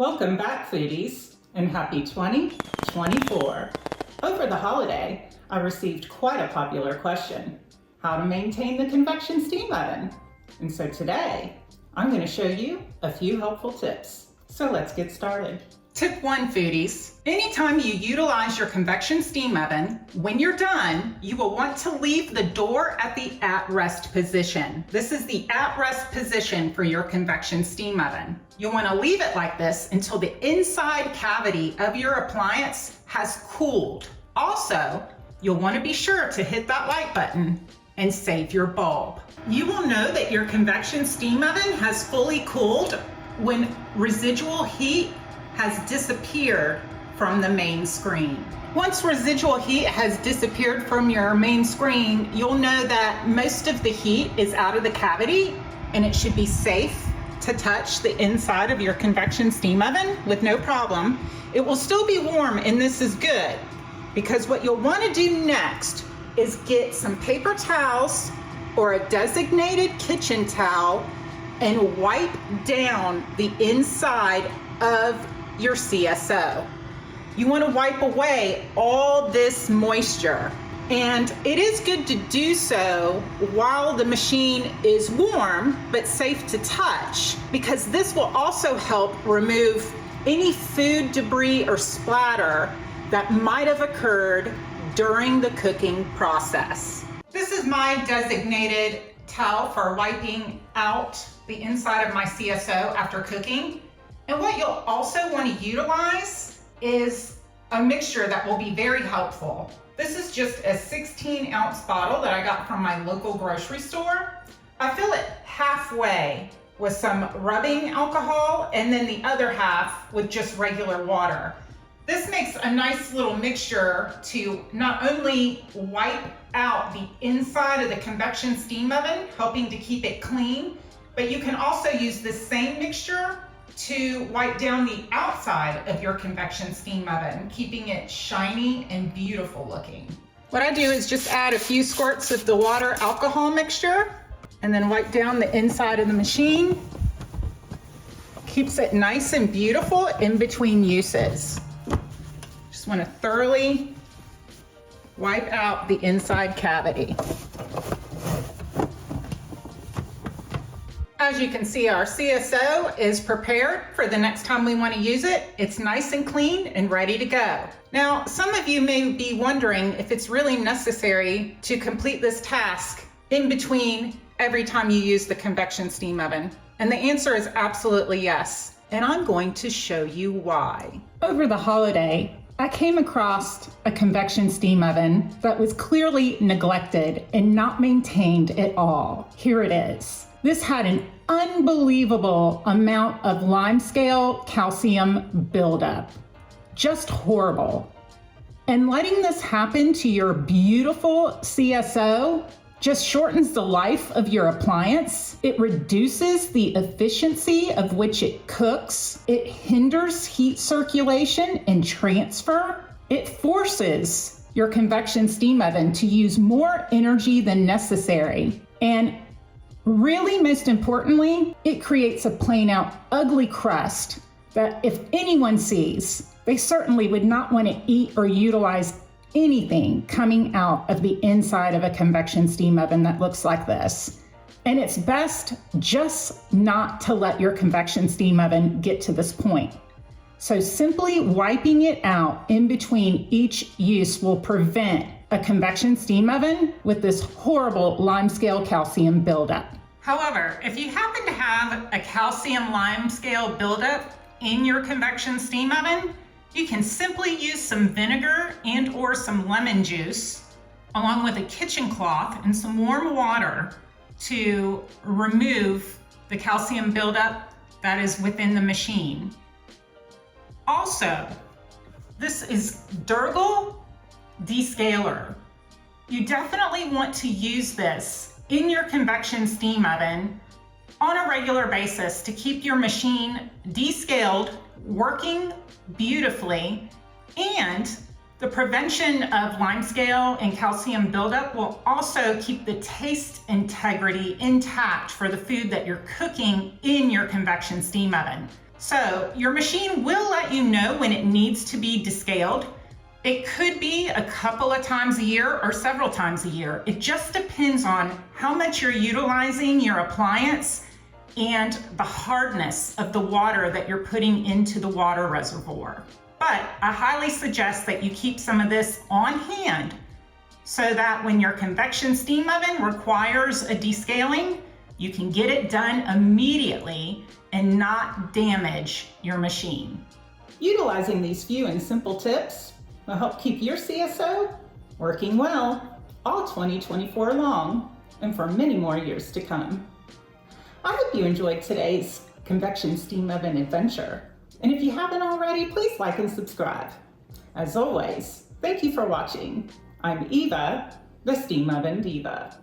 Welcome back, foodies, and happy 2024. Over the holiday, I received quite a popular question: how to maintain the convection steam oven. And so today, I'm going to show you a few helpful tips. So let's get started. Tip 1, foodies. Anytime you utilize your convection steam oven, when you're done, you will want to leave the door at the at-rest position. This is the at-rest position for your convection steam oven. You'll want to leave it like this until the inside cavity of your appliance has cooled. Also, you'll want to be sure to hit that like button and save your bulb. You will know that your convection steam oven has fully cooled when residual heat has disappeared from the main screen. Once residual heat has disappeared from your main screen, you'll know that most of the heat is out of the cavity and it should be safe to touch the inside of your convection steam oven with no problem. It will still be warm, and this is good because what you'll want to do next is get some paper towels or a designated kitchen towel and wipe down the inside of your CSO. You want to wipe away all this moisture, and it is good to do so while the machine is warm but safe to touch, because this will also help remove any food debris or splatter that might have occurred during the cooking process. This is my designated towel for wiping out the inside of my CSO after cooking. And what you'll also want to utilize is a mixture that will be very helpful. This is just a 16-ounce bottle that I got from my local grocery store. I fill it halfway with some rubbing alcohol and then the other half with just regular water. This makes a nice little mixture to not only wipe out the inside of the convection steam oven, helping to keep it clean, but you can also use this same mixture to wipe down the outside of your convection steam oven, keeping it shiny and beautiful looking. What I do is just add a few squirts of the water alcohol mixture and then wipe down the inside of the machine. Keeps it nice and beautiful in between uses. Just want to thoroughly wipe out the inside cavity. As you can see, our CSO is prepared for the next time we want to use it. It's nice and clean and ready to go. Now, some of you may be wondering if it's really necessary to complete this task in between every time you use the convection steam oven. And the answer is absolutely yes. And I'm going to show you why. Over the holiday, I came across a convection steam oven that was clearly neglected and not maintained at all. Here it is. This had an unbelievable amount of limescale calcium buildup. Just horrible. And letting this happen to your beautiful CSO just shortens the life of your appliance. It reduces the efficiency of which it cooks. It hinders heat circulation and transfer. It forces your convection steam oven to use more energy than necessary. And really, most importantly, it creates a plain out ugly crust that if anyone sees, they certainly would not want to eat or utilize anything coming out of the inside of a convection steam oven that looks like this. And it's best just not to let your convection steam oven get to this point. So simply wiping it out in between each use will prevent a convection steam oven with this horrible limescale calcium buildup. However, if you happen to have a calcium limescale buildup in your convection steam oven, you can simply use some vinegar and or some lemon juice along with a kitchen cloth and some warm water to remove the calcium buildup that is within the machine. Also, this is Durgal Descaler. You definitely want to use this in your convection steam oven on a regular basis to keep your machine descaled, working beautifully, and the prevention of limescale and calcium buildup will also keep the taste integrity intact for the food that you're cooking in your convection steam oven. So your machine will let you know when it needs to be descaled. It could be a couple of times a year or several times a year. It just depends on how much you're utilizing your appliance and the hardness of the water that you're putting into the water reservoir. But I highly suggest that you keep some of this on hand so that when your convection steam oven requires a descaling, you can get it done immediately and not damage your machine. Utilizing these few and simple tips will help keep your CSO working well all 2024 long and for many more years to come. I hope you enjoyed today's convection steam oven adventure. And if you haven't already, please like and subscribe. As always, thank you for watching. I'm Eva, the Steam Oven Diva.